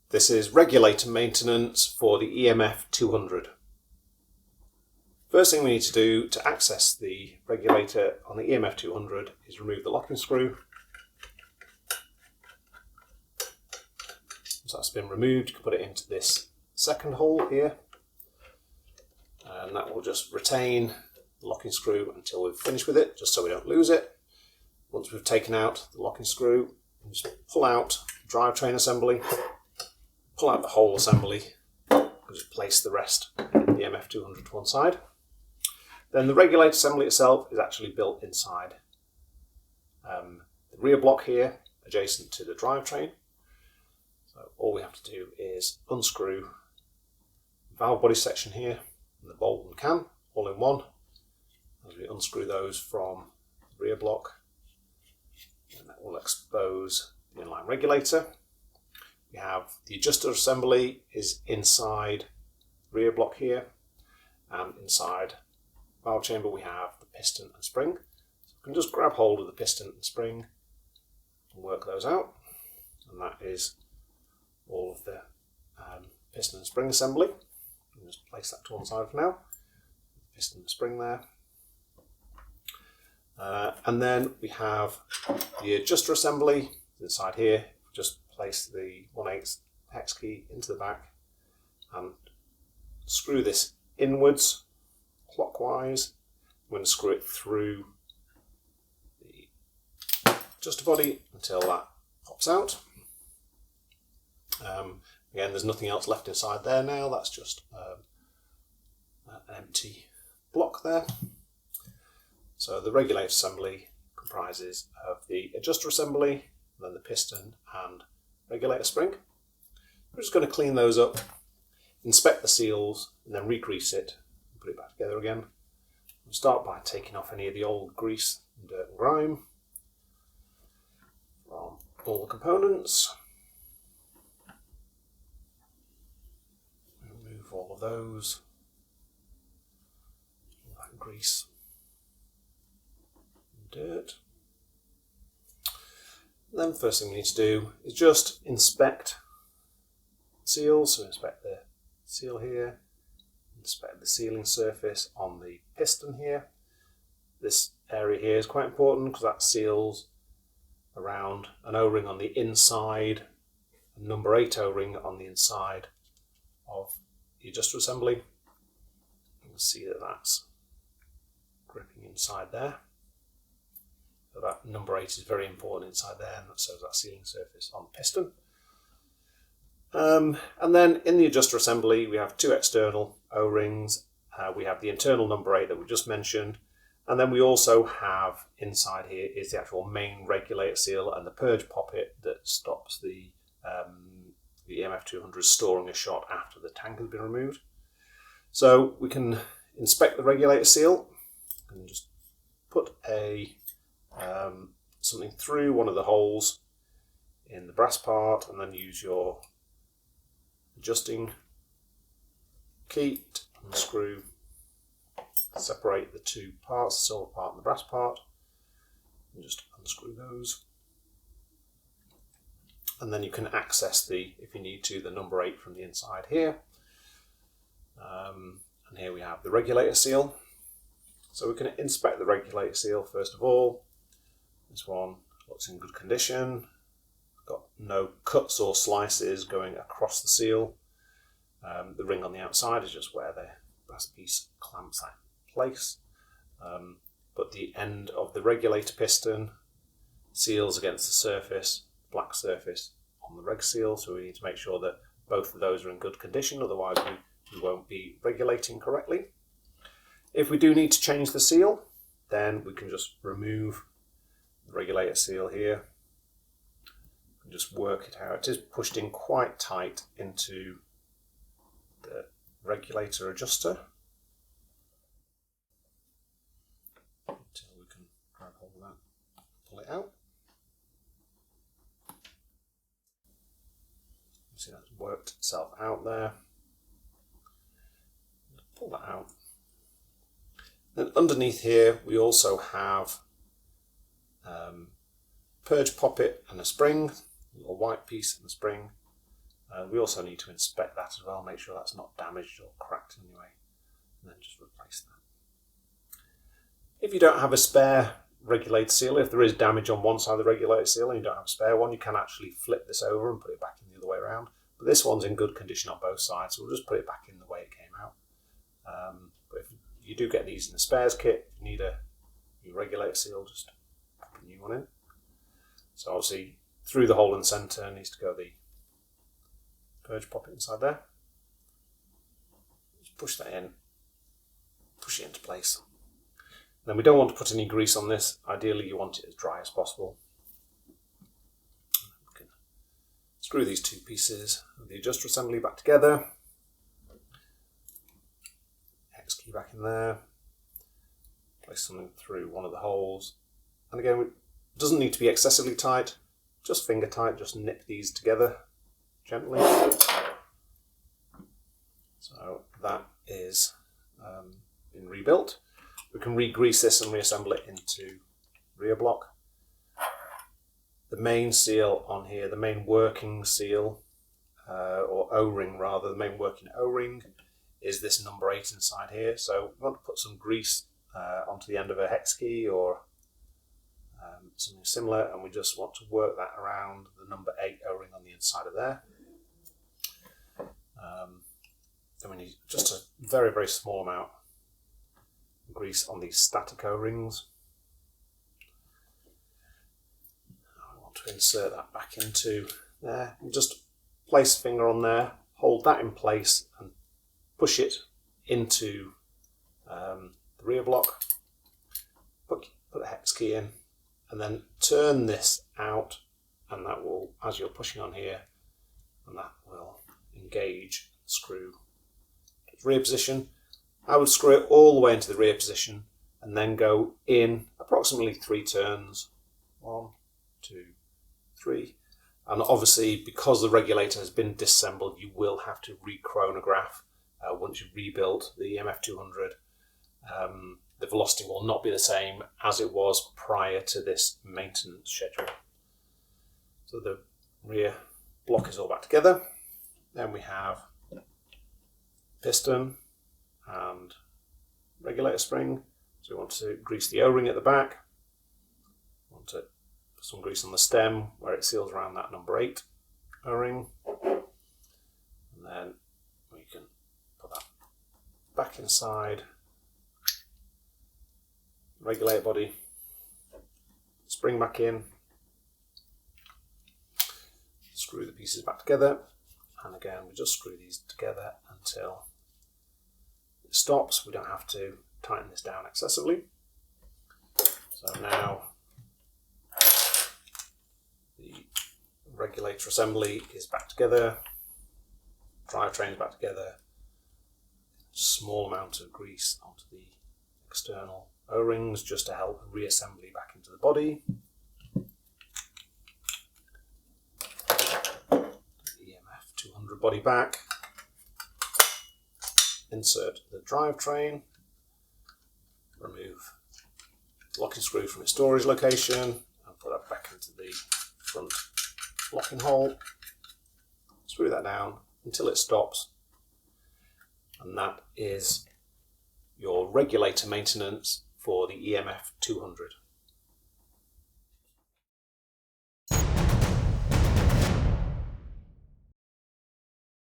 This is regulator maintenance for the EMF200. First thing we need to do to access the regulator on the EMF200 is remove the locking screw. So that's been removed, you can put it into this second hole here, and that will just retain the locking screw until we've finished with it, just so we don't lose it. Once we've taken out the locking screw, just pull out the drivetrain assembly, pull out the whole assembly, and just place the rest in the EMF200 to one side. Then the regulator assembly itself is actually built inside the rear block here, adjacent to the drivetrain. So all we have to do is unscrew the valve body section here, and the bolt and cam, all in one. As we unscrew those from the rear block, and that will expose the inline regulator. We have the adjuster assembly is inside the rear block here, and inside the valve chamber we have the piston and spring. So we can just grab hold of the piston and spring and work those out, and that is all of the piston and spring assembly. I'll just place that to one side for now. Piston and spring there. And then we have the adjuster assembly inside here. Just place the 1/8 hex key into the back and screw this inwards clockwise. I'm going to screw it through the adjuster body until that pops out. Again, there's nothing else left inside there now, that's just an empty block there. So the regulator assembly comprises of the adjuster assembly, then the piston and regulator spring. We're just going to clean those up, inspect the seals, and then re-grease it and put it back together again. We'll start by taking off any of the old grease and dirt and grime from all the components. Remove all of those, all that grease and dirt. And then first thing we need to do is just inspect seals. So inspect the seal here, inspect the sealing surface on the piston here. This area here is quite important because that seals around an O-ring on the inside, a number 8 O-ring on the inside of the adjuster assembly. You can see that that's gripping inside there. So that number 8 is very important inside there, and so is that sealing surface on the piston. And then in the adjuster assembly we have 2 external O-rings. We have the internal number 8 that we just mentioned, and then we also have inside here is the actual main regulator seal and the purge poppet that stops the EMF200 storing a shot after the tank has been removed. So we can inspect the regulator seal and just put a something through one of the holes in the brass part, and then use your adjusting key to unscrew, separate the 2 parts, the silver part and the brass part, and just unscrew those. And then you can access if you need to, the number 8 from the inside here. And here we have the regulator seal. So we can inspect the regulator seal first of all. This one looks in good condition. Got no cuts or slices going across the seal. The ring on the outside is just where the brass piece clamps that in place. But the end of the regulator piston seals against the surface, black surface on the reg seal, so we need to make sure that both of those are in good condition, otherwise we won't be regulating correctly. If we do need to change the seal, then we can just remove the regulator seal here and just work it out. It is pushed in quite tight into the regulator adjuster until we can grab hold of that and pull it out. You see that's worked itself out there. Pull that out. Then underneath here we also have purge poppet and a spring, a little white piece and a spring, We also need to inspect that as well, make sure that's not damaged or cracked in any way, and then just replace that. If you don't have a spare regulator seal, if there is damage on one side of the regulator seal and you don't have a spare one, you can actually flip this over and put it back in the other way around. But this one's in good condition on both sides, so we'll just put it back in the way it came out. But if you do get these in the spares kit, if you need a new regulator seal, just put a new one in. So obviously through the hole in the centre needs to go the purge poppet inside there. Just push that in, push it into place. Then we don't want to put any grease on this. Ideally you want it as dry as possible. We can screw these two pieces of the adjuster assembly back together. Hex key back in there. Place something through one of the holes. And again, it doesn't need to be excessively tight, just finger tight, just nip these together gently. So that is been rebuilt. We can re-grease this and reassemble it into rear block. The main seal on here, the main working seal, or O-ring rather, the main working O-ring is this number 8 inside here. So we want to put some grease onto the end of a hex key or something similar, and we just want to work that around the number 8 O-ring on the inside of there. Then we need just a very, very small amount of grease on these static O-rings. I want to insert that back into there. And just place a finger on there, hold that in place and push it into the rear block. Put the hex key in and then turn this out, and that will, as you're pushing on here, and that will engage the screw to rear position. I would screw it all the way into the rear position and then go in approximately 3 turns. 1, 2, 3. And obviously, because the regulator has been disassembled, you will have to re-chronograph once you've rebuilt the EMF200. The velocity will not be the same as it was prior to this maintenance schedule. So the rear block is all back together. Then we have piston and regulator spring. So we want to grease the O-ring at the back. We want to put some grease on the stem where it seals around that number 8 O-ring. And then we can put that back inside. Regulator body, spring back in, screw the pieces back together, and again we just screw these together until it stops. We don't have to tighten this down excessively. So now the regulator assembly is back together, drivetrain is back together, small amount of grease onto the external O-rings just to help reassembly back into the body. EMF200 body back. Insert the drivetrain. Remove the locking screw from its storage location and put that back into the front locking hole. Screw that down until it stops. And that is your regulator maintenance for the EMF200.